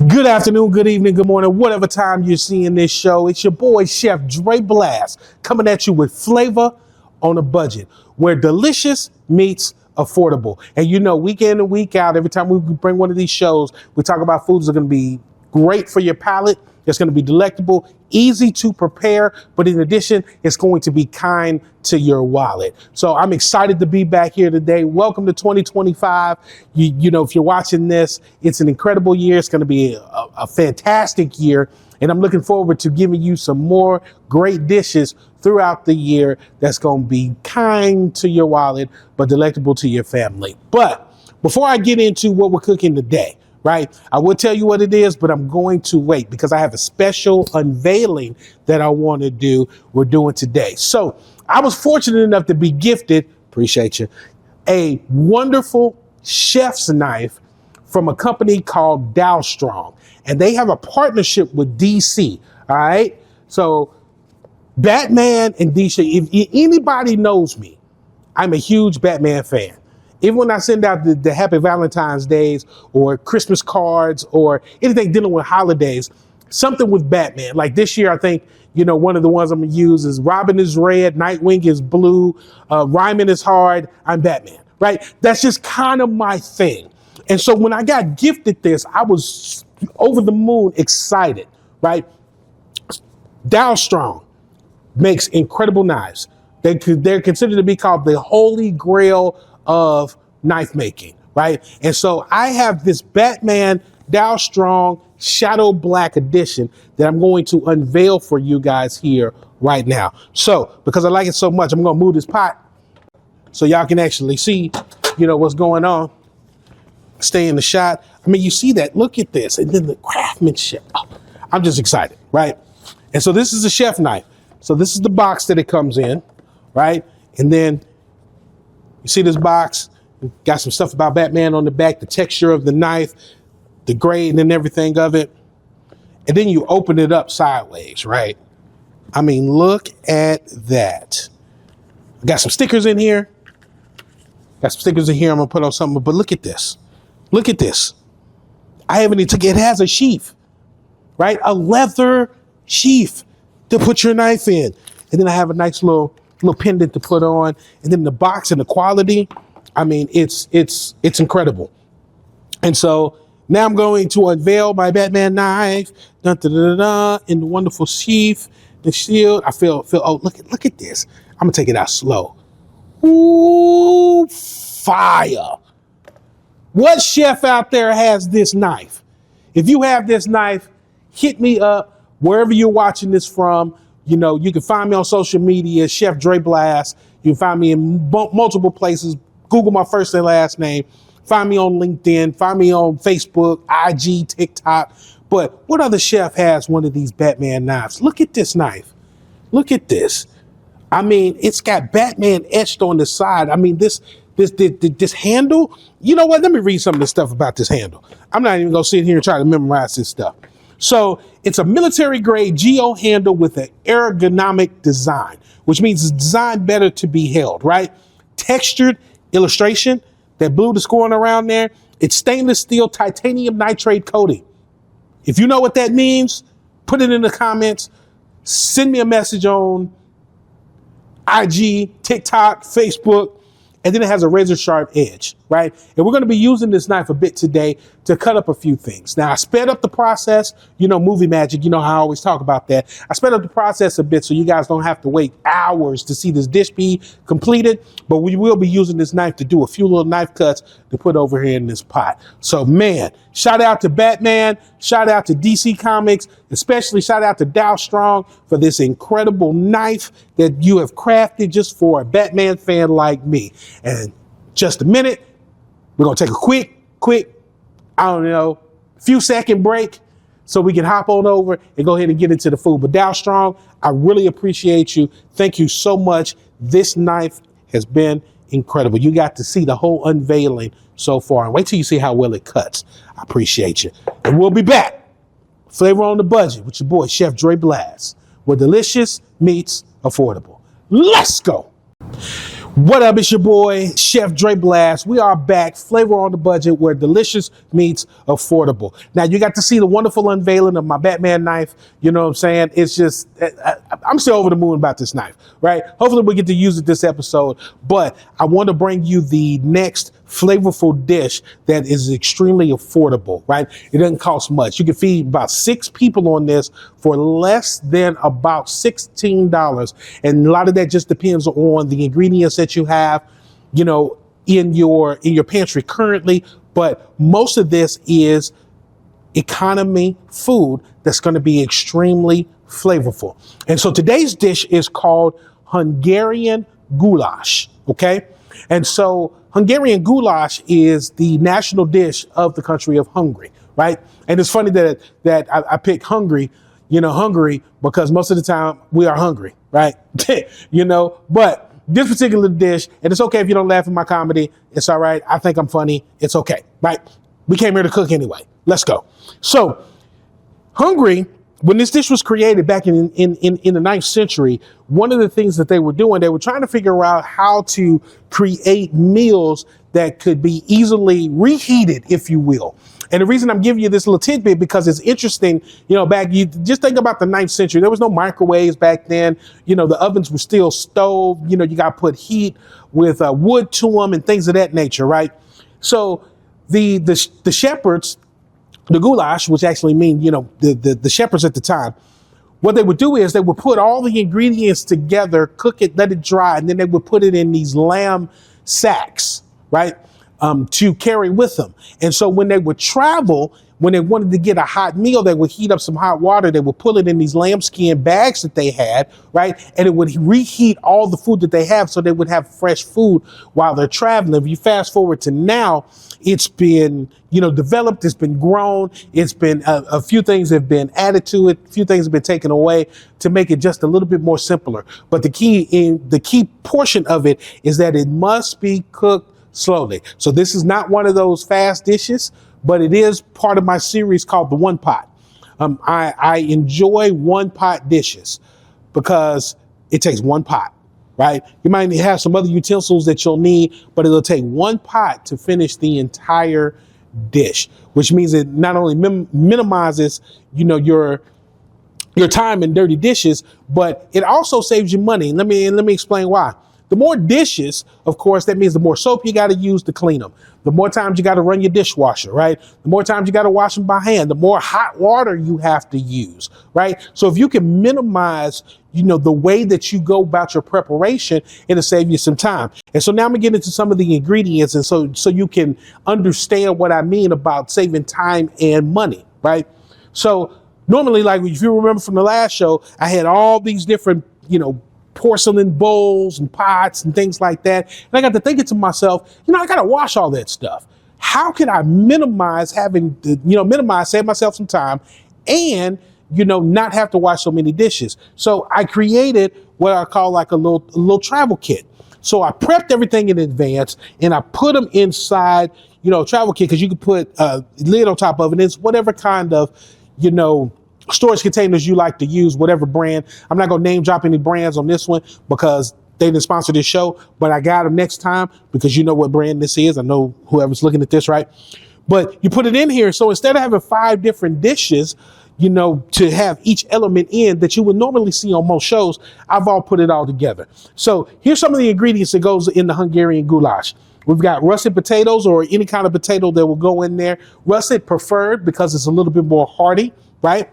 Good afternoon, good evening, good morning, whatever time you're seeing this show. It's your boy, Chef Dre Blast, coming at you with flavor on a budget, where delicious meets affordable. And you know, week in and week out, every time we bring one of these shows, we talk about foods that are going to be great for your palate. It's going to be delectable, easy to prepare, but in addition, it's going to be kind to your wallet. So I'm excited to be back here today. Welcome to 2025. You know, if you're watching this, it's an incredible year. It's going to be a fantastic year. And I'm looking forward to giving you some more great dishes throughout the year that's going to be kind to your wallet, but delectable to your family. But before I get into what we're cooking today, right, I will tell you what it is, but I'm going to wait because I have a special unveiling that I want to do. We're doing today. So I was fortunate enough to be gifted, appreciate you, a wonderful chef's knife from a company called Strong, and they have a partnership with DC. All right. So Batman and DC, if anybody knows me, I'm a huge Batman fan. Even when I send out the Happy Valentine's Days or Christmas cards or anything dealing with holidays, something with Batman. Like this year, I think, you know, one of the ones I'm going to use is Robin is red, Nightwing is blue, Ryman is hard, I'm Batman, right? That's just kind of my thing. And so when I got gifted this, I was over the moon excited, right? Strong makes incredible knives. They're considered to be called the holy grail of knife making, right? And so I have this Batman Strong Shadow Black edition that I'm going to unveil for you guys here right now. So because I like it so much, I'm going to move this pot so y'all can actually see, you know, what's going on. Stay in the shot. I mean, you see that, look at this. And then the craftsmanship. Oh, I'm just excited, right? And so this is a chef knife. So this is the box that it comes in, right? And then you see this box, got some stuff about Batman on the back, the texture of the knife, the grade and everything of it. And then you open it up sideways, right? I mean, look at that. I got some stickers in here. Got some stickers in here I'm gonna put on something, but look at this. Look at this. I haven't even took it. It has a sheath, right? A leather sheath to put your knife in. And then I have a nice little pendant to put on, and then the box and the quality, I mean, it's incredible. And so now I'm going to unveil my Batman knife, in the wonderful sheath, the shield. I feel. Oh, look at this. I'm gonna take it out slow. Ooh, fire! What chef out there has this knife? If you have this knife, hit me up wherever you're watching this from. You know, you can find me on social media, Chef Dre Blast. You can find me in multiple places. Google my first and last name. Find me on LinkedIn. Find me on Facebook, IG, TikTok. But what other chef has one of these Batman knives? Look at this knife. Look at this. I mean, it's got Batman etched on the side. I mean, this handle. You know what? Let me read some of the stuff about this handle. I'm not even going to sit here and try to memorize this stuff. So it's a military grade geo handle with an ergonomic design, which means it's designed better to be held, right? Textured illustration, that blue that's going around there, it's stainless steel titanium nitrate coating. If you know what that means, put it in the comments, send me a message on IG, TikTok, Facebook, and then it has a razor sharp edge, right? And we're going to be using this knife a bit today to cut up a few things. Now, I sped up the process, you know, movie magic, you know how I always talk about that. I sped up the process a bit so you guys don't have to wait hours to see this dish be completed, but we will be using this knife to do a few little knife cuts to put over here in this pot. So, man, shout out to Batman, shout out to DC Comics, especially shout out to Strong for this incredible knife that you have crafted just for a Batman fan like me. And just a minute, we're going to take a quick, I don't know, few second break so we can hop on over and go ahead and get into the food. But Strong, I really appreciate you. Thank you so much. This knife has been incredible. You got to see the whole unveiling so far. And wait till you see how well it cuts. I appreciate you. And we'll be back. Flavor on the budget with your boy, Chef Dre Blast, where delicious meets affordable. Let's go. What up, it's your boy, Chef Dre Blast. We are back, flavor on the budget, where delicious meets affordable. Now, you got to see the wonderful unveiling of my Batman knife. You know what I'm saying? It's just, I'm still over the moon about this knife, right? Hopefully we get to use it this episode, but I want to bring you the next flavorful dish that is extremely affordable, right? It doesn't cost much. You can feed about 6 people on this for less than about $16. And a lot of that just depends on the ingredients that you have, you know, in your pantry currently. But most of this is economy food that's going to be extremely flavorful. And so today's dish is called Hungarian Goulash, okay? And so Hungarian Goulash is the national dish of the country of Hungary, right? And it's funny that I pick Hungary, because most of the time we are hungry, right? But this particular dish, and it's okay if you don't laugh at my comedy, it's all right. I think I'm funny. It's okay, right? We came here to cook anyway. Let's go. So Hungary, when this dish was created back in the 9th century, one of the things that they were doing, they were trying to figure out how to create meals that could be easily reheated, if you will. And the reason I'm giving you this little tidbit, because it's interesting, you just think about the 9th century. There was no microwaves back then. The ovens were still stove. You got to put heat with wood to them and things of that nature, right? So the shepherds, the goulash, which actually mean, the shepherds at the time, what they would do is they would put all the ingredients together, cook it, let it dry, and then they would put it in these lamb sacks, right, to carry with them. And so when they would travel, when they wanted to get a hot meal, they would heat up some hot water. They would pull it in these lambskin bags that they had, right? And it would reheat all the food that they have, so they would have fresh food while they're traveling. If you fast forward to now, it's been, developed, it's been grown. It's been a few things have been added to it. A few things have been taken away to make it just a little bit more simpler. But the key portion of it is that it must be cooked slowly. So this is not one of those fast dishes, but it is part of my series called the One Pot. I enjoy one pot dishes because it takes one pot, right? You might have some other utensils that you'll need, but it'll take one pot to finish the entire dish, which means it not only minimizes, your time in dirty dishes, but it also saves you money. Let me explain why. The more dishes, of course, that means the more soap you got to use to clean them. The more times you got to run your dishwasher, right? The more times you got to wash them by hand, the more hot water you have to use, right? So if you can minimize, the way that you go about your preparation, it'll save you some time. And so now I'm gonna get into some of the ingredients, and so you can understand what I mean about saving time and money, right? So normally, like if you remember from the last show, I had all these different, porcelain bowls and pots and things like that. And I got to thinking to myself, I got to wash all that stuff. How can I minimize save myself some time and, not have to wash so many dishes? So I created what I call like a little travel kit. So I prepped everything in advance and I put them inside, a travel kit, because you can put a lid on top of it. And it's whatever kind of, storage containers you like to use, whatever brand. I'm not going to name drop any brands on this one because they didn't sponsor this show, but I got them next time because you know what brand this is. I know whoever's looking at this, right? But you put it in here. So instead of having 5 different dishes, to have each element in that you would normally see on most shows, I've all put it all together. So here's some of the ingredients that goes in the Hungarian goulash. We've got russet potatoes, or any kind of potato that will go in there. Russet preferred because it's a little bit more hearty, right?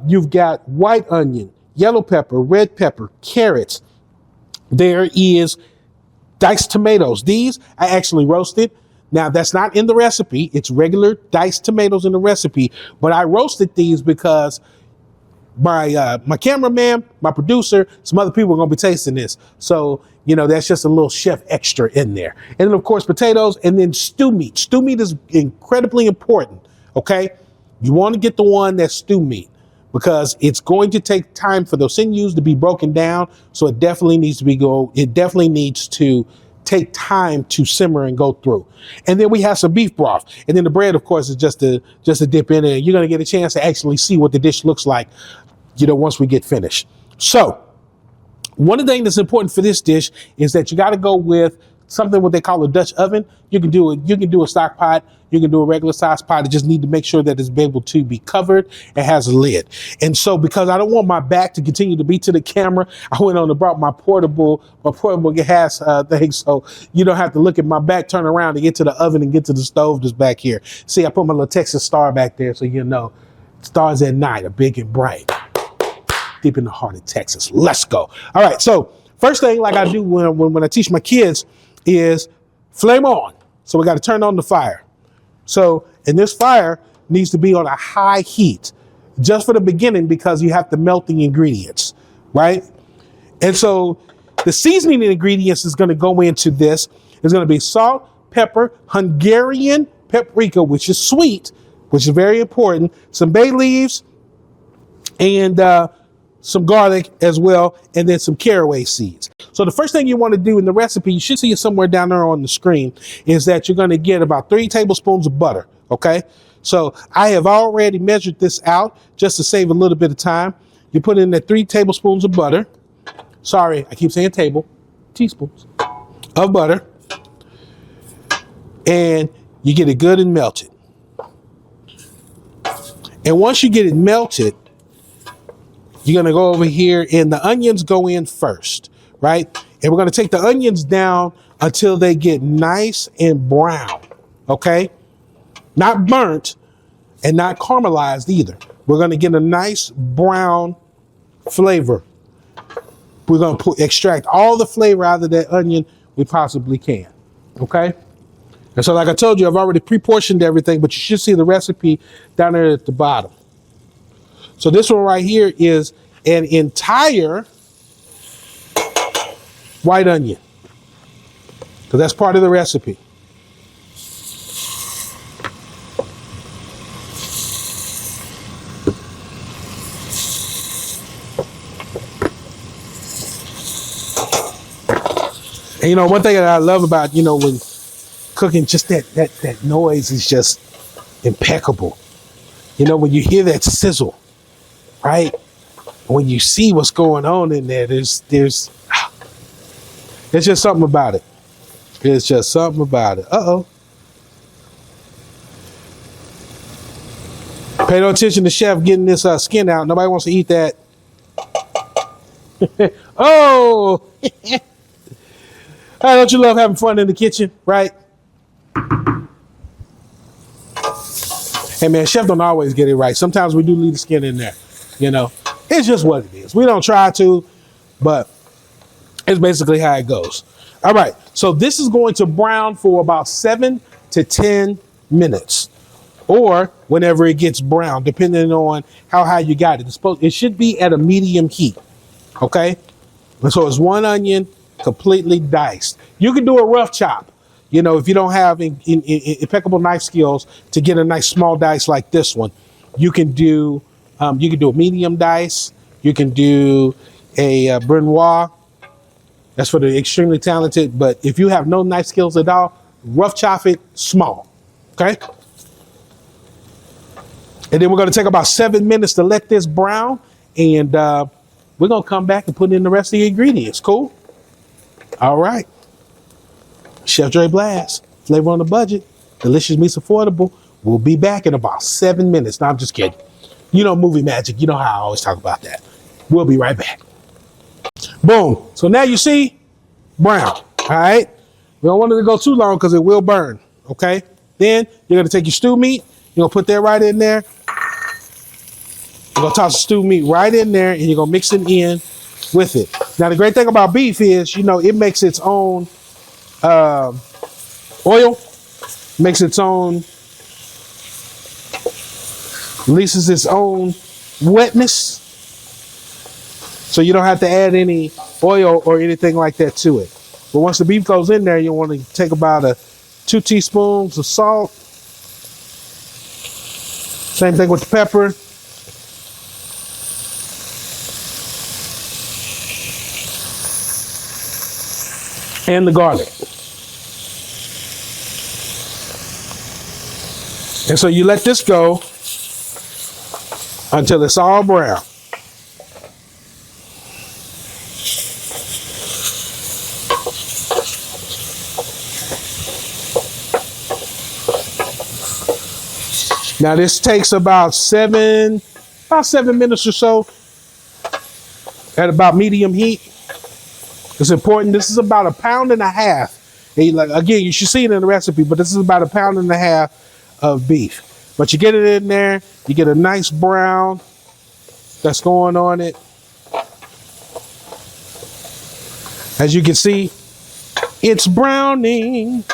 You've got white onion, yellow pepper, red pepper, carrots. There is diced tomatoes. These I actually roasted. Now that's not in the recipe. It's regular diced tomatoes in the recipe, but I roasted these because my cameraman, my producer, some other people are going to be tasting this. So, that's just a little chef extra in there. And then of course, potatoes, and then stew meat. Stew meat is incredibly important. Okay. You want to get the one that's stew meat, because it's going to take time for those sinews to be broken down. So it definitely needs to take time to simmer and go through. And then we have some beef broth. And then the bread, of course, is just a dip in it. You're going to get a chance to actually see what the dish looks like, once we get finished. So One of the things that's important for this dish is that you got to go with something what they call a Dutch oven. You can do it. You can do a stock pot. You can do a regular size pot. You just need to make sure that it's able to be covered and has a lid. And so, because I don't want my back to continue to be to the camera, I went on and brought my portable gas thing, so you don't have to look at my back, turn around to get to the oven and get to the stove that's back here. See, I put my little Texas star back there, so you know, stars at night are big and bright, deep in the heart of Texas. Let's go. All right. So first thing, like I do when I teach my kids, is flame on. So we got to turn on the fire. So, and this fire needs to be on a high heat just for the beginning, because you have to melt the ingredients, right? And so the seasoning ingredients is going to go into this. It's going to be salt, pepper, Hungarian paprika, which is sweet, which is very important, some bay leaves, and some garlic as well, and then some caraway seeds. So the first thing you want to do in the recipe, you should see it somewhere down there on the screen, is that you're going to get about 3 tablespoons of butter, okay? So I have already measured this out just to save a little bit of time. You put in that 3 tablespoons of butter. Sorry, I keep saying teaspoons of butter. And you get it good and melted. And once you get it melted, you're going to go over here, and the onions go in first, right? And we're going to take the onions down until they get nice and brown, okay? Not burnt and not caramelized either. We're going to get a nice brown flavor. We're going to extract all the flavor out of that onion we possibly can, okay? And so like I told you, I've already pre-portioned everything, but you should see the recipe down there at the bottom. So this one right here is an entire white onion, because that's part of the recipe. And you know, one thing that I love about, you know, when cooking, just that noise is just impeccable. You know, when you hear that sizzle, right? When you see what's going on in there, there's just something about it. It's just something about it. Uh-oh. Pay no attention to chef getting this skin out. Nobody wants to eat that. Oh! Hey, don't you love having fun in the kitchen, right? Hey man, chef don't always get it right. Sometimes we do leave the skin in there. You know, it's just what it is. We don't try to, but it's basically how it goes. All right, so this is going to brown for about 7 to 10 minutes, or whenever it gets brown, depending on how high you got it. It should be at a medium heat, okay? And so it's one onion completely diced. You can do a rough chop, you know, if you don't have impeccable knife skills to get a nice small dice like this one. You can do a medium dice. You can do a Brunoise. That's for the extremely talented. But if you have no knife skills at all, rough chop it small. Okay. And then we're going to take about 7 minutes to let this brown. And we're going to come back and put in the rest of the ingredients. Cool. All right. Chef Dre Blast, flavor on the budget, delicious meats affordable. We'll be back in about 7 minutes. No, I'm just kidding. You know, movie magic. You know how I always talk about that. We'll be right back. Boom. So now you see brown. All right. We don't want it to go too long because it will burn. Okay. Then you're going to take your stew meat. You're going to put that right in there. You're going to toss the stew meat right in there, and you're going to mix it in with it. Now, the great thing about beef is, you know, it makes its own oil, makes its own, releases its own wetness. So you don't have to add any oil or anything like that to it. But once the beef goes in there, you want to take about 2 teaspoons of salt. Same thing with the pepper. And the garlic. And so you let this go until it's all brown. Now this takes about 7 minutes or so at about medium heat. It's important. This is about 1.5 pounds. And like, again, you should see it in the recipe, but this is about 1.5 pounds of beef. But you get it in there, you get a nice brown that's going on it. As you can see, it's browning.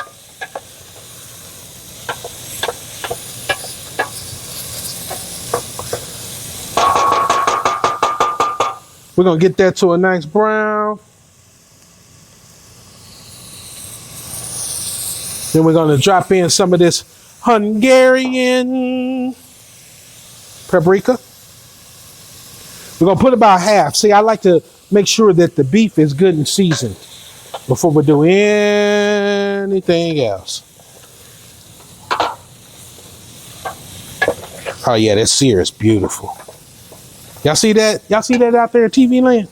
We're gonna get that to a nice brown. Then we're gonna drop in some of this Hungarian paprika. We're gonna put about half. See, I like to make sure that the beef is good and seasoned before we do anything else. Oh yeah, that sear is beautiful. Y'all see that? Y'all see that out there in TV land?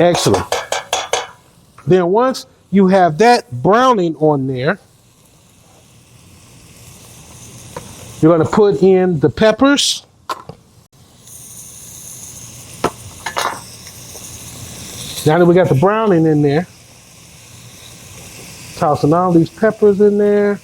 Excellent. Then once you have that browning on there, you're going to put in the peppers. Now that we got the browning in there, tossing all these peppers in there.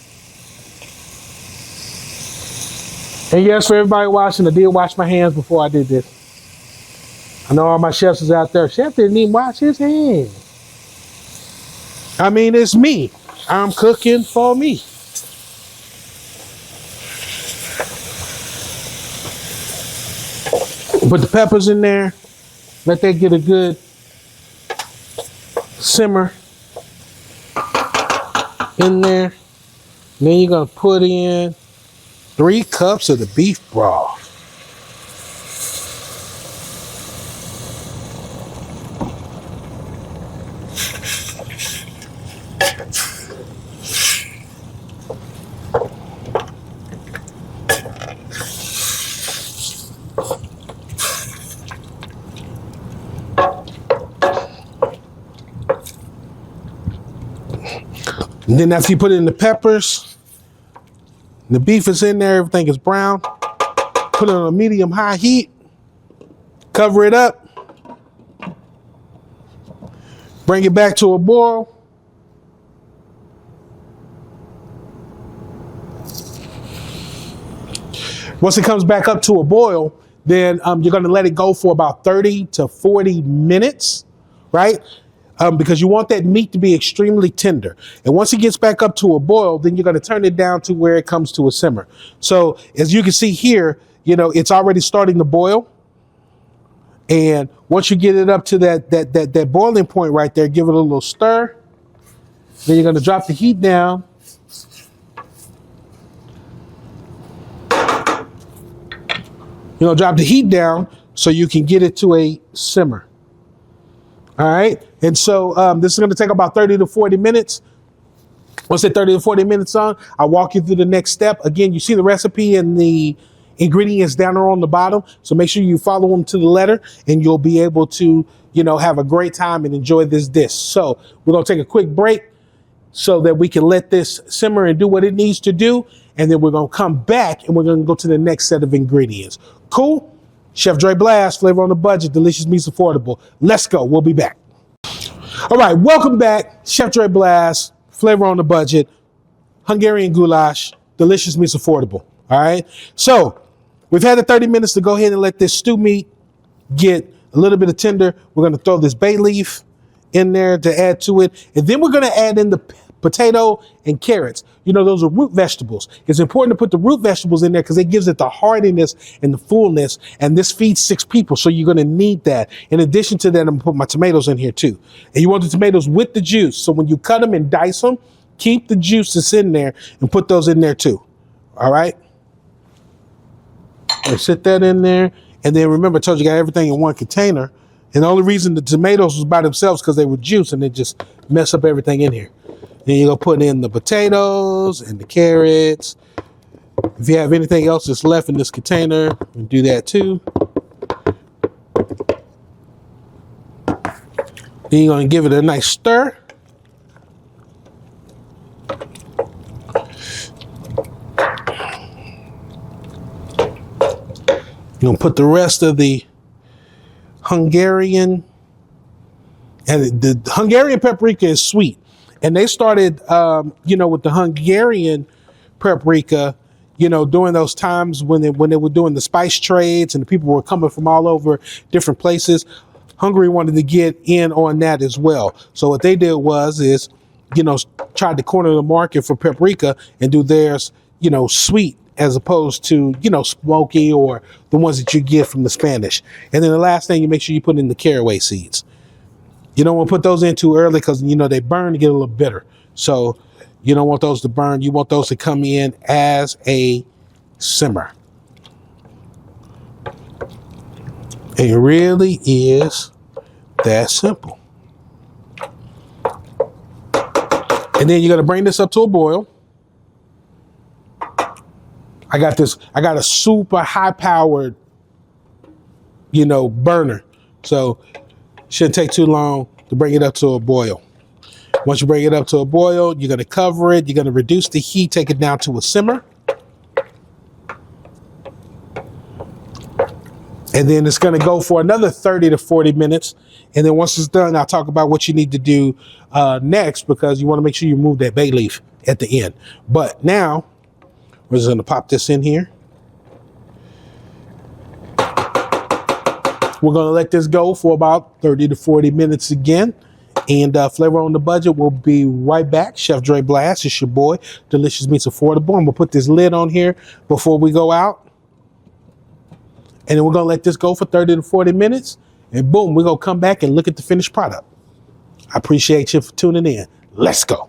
And yes, for everybody watching, I did wash my hands before I did this. I know all my chefs is out there. Chef didn't even wash his hands. I mean, it's me. I'm cooking for me. Put the peppers in there. Let that get a good simmer in there. And then you're going to put in 3 cups of the beef broth. And then after you put in the peppers, the beef is in there, everything is brown. Put it on a medium-high heat. Cover it up. Bring it back to a boil. Once it comes back up to a boil, then you're going to let it go for about 30 to 40 minutes, right? Because you want that meat to be extremely tender. And once it gets back up to a boil, then you're going to turn it down to where it comes to a simmer. So as you can see here, you know, it's already starting to boil. And once you get it up to that boiling point right there, give it a little stir. Then you're going to drop the heat down. You know, drop the heat down so you can get it to a simmer. All right. And so this is going to take about 30 to 40 minutes. Once that 30 to 40 minutes on, I'll walk you through the next step. Again, you see the recipe and the ingredients down there on the bottom. So make sure you follow them to the letter and you'll be able to, you know, have a great time and enjoy this dish. So we're going to take a quick break so that we can let this simmer and do what it needs to do. And then we're going to come back and we're going to go to the next set of ingredients. Cool? Chef Dre Blast, flavor on the budget, delicious meats affordable. Let's go. We'll be back. All right. Welcome back. Chef Dre Blast, flavor on the budget, Hungarian Goulash, delicious meats affordable. All right. So we've had the 30 minutes to go ahead and let this stew meat get a little bit of tender. We're going to throw this bay leaf in there to add to it. And then we're going to add in the potato and carrots. You know, those are root vegetables. It's important to put the root vegetables in there because it gives it the hardiness and the fullness. And this feeds 6 people. So you're going to need that. In addition to that, I'm going to put my tomatoes in here too. And you want the tomatoes with the juice. So when you cut them and dice them, keep the juice that's in there and put those in there too. All right. And sit that in there. And then remember, I told you, got everything in one container. And the only reason the tomatoes was by themselves because they were juice and they just mess up everything in here. Then you're going to put in the potatoes and the carrots. If you have anything else that's left in this container, you can do that too. Then you're going to give it a nice stir. You're gonna put the rest of the Hungarian, and the Hungarian paprika is sweet. And they started, with the Hungarian paprika, during those times when they were doing the spice trades and the people were coming from all over different places. Hungary wanted to get in on that as well. So what they did is, tried to corner the market for paprika and do theirs, sweet as opposed to, smoky or the ones that you get from the Spanish. And then the last thing, you make sure you put in the caraway seeds. You don't want to put those in too early because, they burn to get a little bitter. So you don't want those to burn. You want those to come in as a simmer. It really is that simple. And then you're going to bring this up to a boil. I got a super high powered, burner. So shouldn't take too long to bring it up to a boil. Once you bring it up to a boil, you're going to cover it. You're going to reduce the heat, take it down to a simmer. And then it's going to go for another 30 to 40 minutes. And then once it's done, I'll talk about what you need to do next, because you want to make sure you remove that bay leaf at the end. But now we're just going to pop this in here. We're going to let this go for about 30 to 40 minutes again. And Flavor on the Budget will be right back. Chef Dre Blast, it's your boy. Delicious Meats Affordable. I'm going to put this lid on here before we go out. And then we're going to let this go for 30 to 40 minutes. And boom, we're going to come back and look at the finished product. I appreciate you for tuning in. Let's go.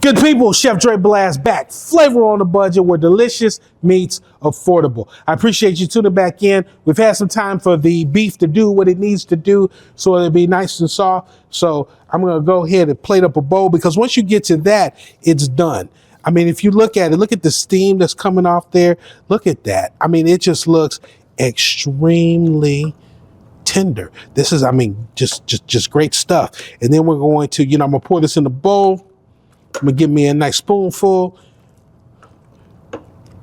Good people, Chef Dre Blast back. Flavor on the Budget, where delicious meets affordable. I appreciate you tuning back in. We've had some time for the beef to do what it needs to do so it'll be nice and soft. So I'm going to go ahead and plate up a bowl, because once you get to that, it's done. I mean, if you look at it, look at the steam that's coming off there. Look at that. I mean, it just looks extremely tender. This is, just great stuff. And then we're going to, I'm going to pour this in the bowl. I'm going to give me a nice spoonful.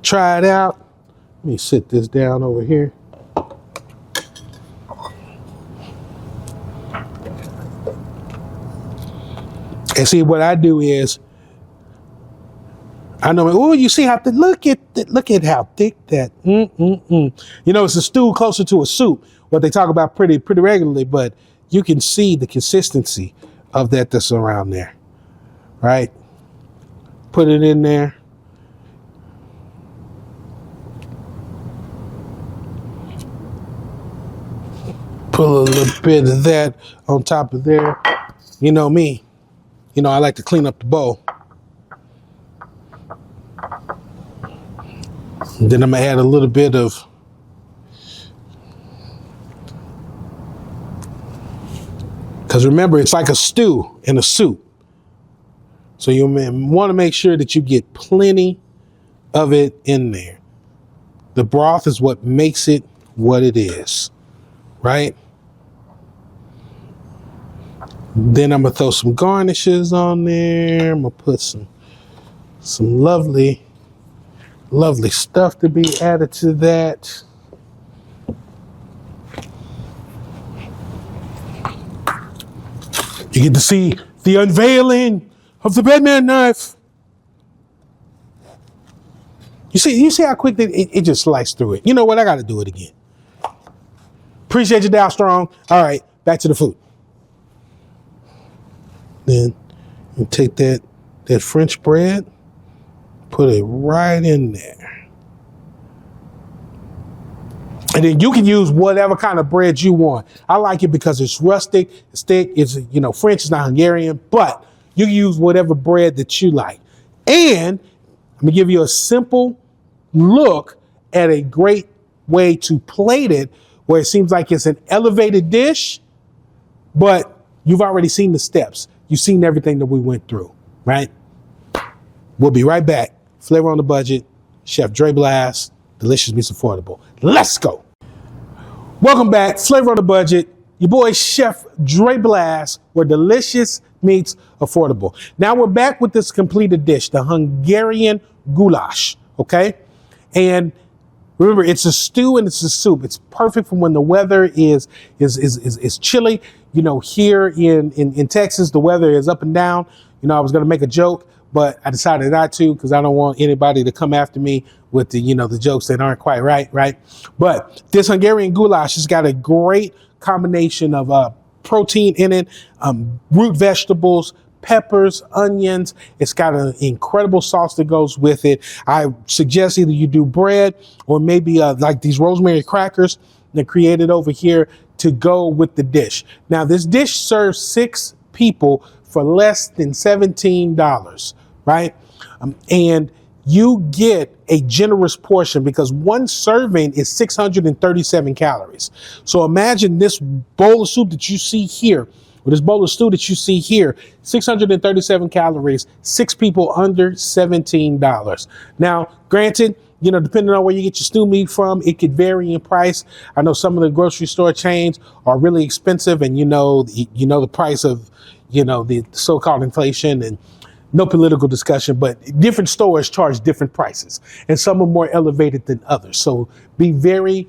Try it out. Let me sit this down over here. And see, what I do is, I know, oh, you see how thick, look at how thick that, it's a stew closer to a soup, what they talk about pretty regularly, but you can see the consistency of that's around there, right? Put it in there. Put a little bit of that on top of there. You know me, I like to clean up the bowl. And then I'm gonna add a little bit of because remember, it's like a stew in a soup. So you want to make sure that you get plenty of it in there. The broth is what makes it what it is, right? Then I'm gonna throw some garnishes on there. I'm gonna put some lovely stuff to be added to that. You get to see the unveiling of the Batman knife. You see how quick it just sliced through it. You know what? I got to do it again. Appreciate you, Dow Strong. All right, back to the food. Then you take that French bread, put it right in there. And then you can use whatever kind of bread you want. I like it because it's rustic, it's thick, it's, French is not Hungarian, but you can use whatever bread that you like. And I'm gonna give you a simple look at a great way to plate it, where it seems like it's an elevated dish, but you've already seen the steps. You've seen everything that we went through, right? We'll be right back. Flavor on the Budget, Chef Dre Blast, Delicious Meats Affordable. Let's go. Welcome back. Flavor on the Budget. Your boy, Chef Dre Blast, where delicious meats affordable. Now we're back with this completed dish, the Hungarian Goulash, okay? And Remember, it's a stew and it's a soup. It's perfect for when the weather is chilly. You know, here in Texas, the weather is up and down. You know, I was going to make a joke, but I decided not to because I don't want anybody to come after me with the jokes that aren't quite right? But this Hungarian goulash has got a great combination of protein in it, root vegetables, peppers, onions. It's got an incredible sauce that goes with it. I suggest either you do bread or maybe like these rosemary crackers that created over here to go with the dish. Now, this dish serves 6 people for less than $17, right? And you get a generous portion because one serving is 637 calories. So imagine this bowl of soup that you see here, or this bowl of stew that you see here, 637 calories, 6 people under $17. Now, granted, you know, depending on where you get your stew meat from, it could vary in price. I know some of the grocery store chains are really expensive, and you know the price of, you know, the so-called inflation, and no political discussion, but different stores charge different prices, and some are more elevated than others. So be very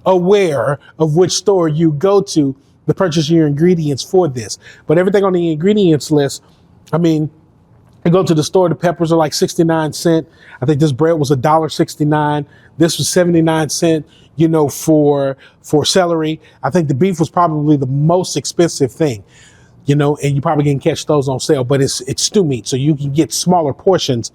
aware of which store you go to purchase your ingredients for this. But everything on the ingredients list, I mean, you go to the store, the peppers are like 69 cents. I think this bread was $1.69. This was 79 cents, you know, for celery. I think the beef was probably the most expensive thing, you know, and you probably can catch those on sale, but it's stew meat, so you can get smaller portions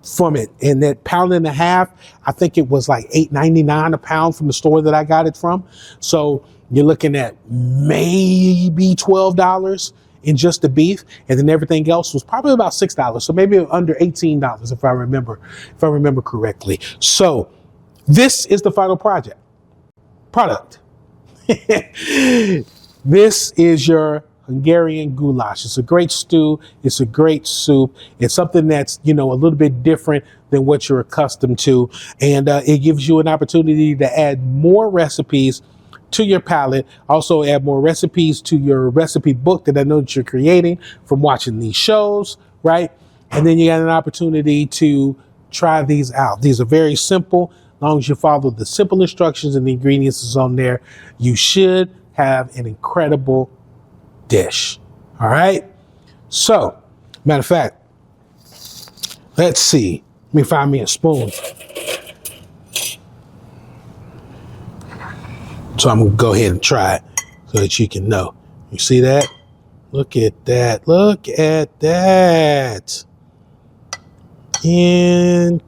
from it. And that £1.5 pounds, I think it was like $8.99 a pound from the store that I got it from. So you're looking at maybe $12 in just the beef, and then everything else was probably about $6. So maybe under $18 if I remember correctly. So this is the final product. This is your Hungarian goulash. It's a great stew. It's a great soup. It's something that's, you know, a little bit different than what you're accustomed to. And it gives you an opportunity to add more recipes to your palette. Also add more recipes to your recipe book that I know that you're creating from watching these shows, right? And then you got an opportunity to try these out. These are very simple. As long as you follow the simple instructions and the ingredients is on there, you should have an incredible dish. All right. So, matter of fact, let's see. Let me find me a spoon. So I'm gonna go ahead and try it so that you can know. You see that? Look at that. Look at that. Incredible.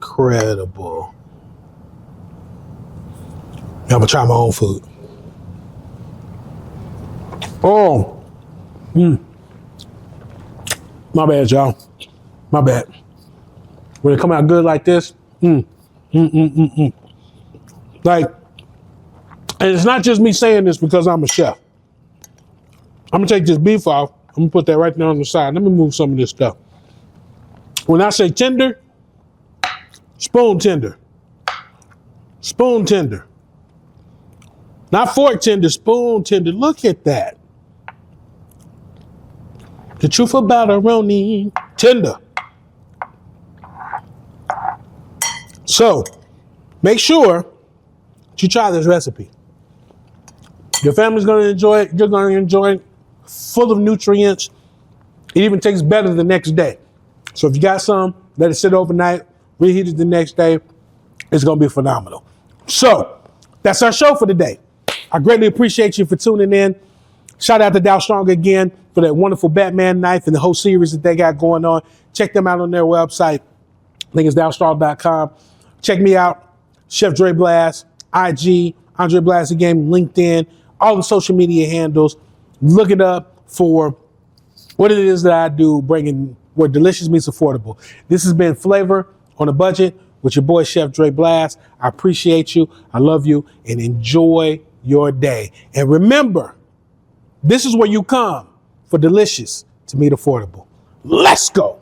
I'm gonna try my own food. Oh. My bad, y'all. My bad. When it come out good like this, like, and it's not just me saying this because I'm a chef. I'm gonna take this beef off. I'm gonna put that right there on the side. Let me move some of this stuff. When I say tender, spoon tender. Spoon tender. Not fork tender, spoon tender. Look at that. The truth about Aroni, tender. So, make sure you try this recipe. Your family's going to enjoy it. You're going to enjoy it. Full of nutrients. It even tastes better the next day. So if you got some, let it sit overnight. Reheat it the next day. It's going to be phenomenal. So, that's our show for today. I greatly appreciate you for tuning in. Shout out to Dow Strong again for that wonderful Batman knife and the whole series that they got going on. Check them out on their website. Link is dowstrong.com. Check me out, Chef Dre Blast, IG, Aundre Blast Game, LinkedIn, all the social media handles. Look it up for what it is that I do, bringing where delicious meets affordable. This has been Flavor on a Budget with your boy, Chef Dre Blast. I appreciate you. I love you, and enjoy your day. And remember, this is where you come for delicious to meet affordable. Let's go.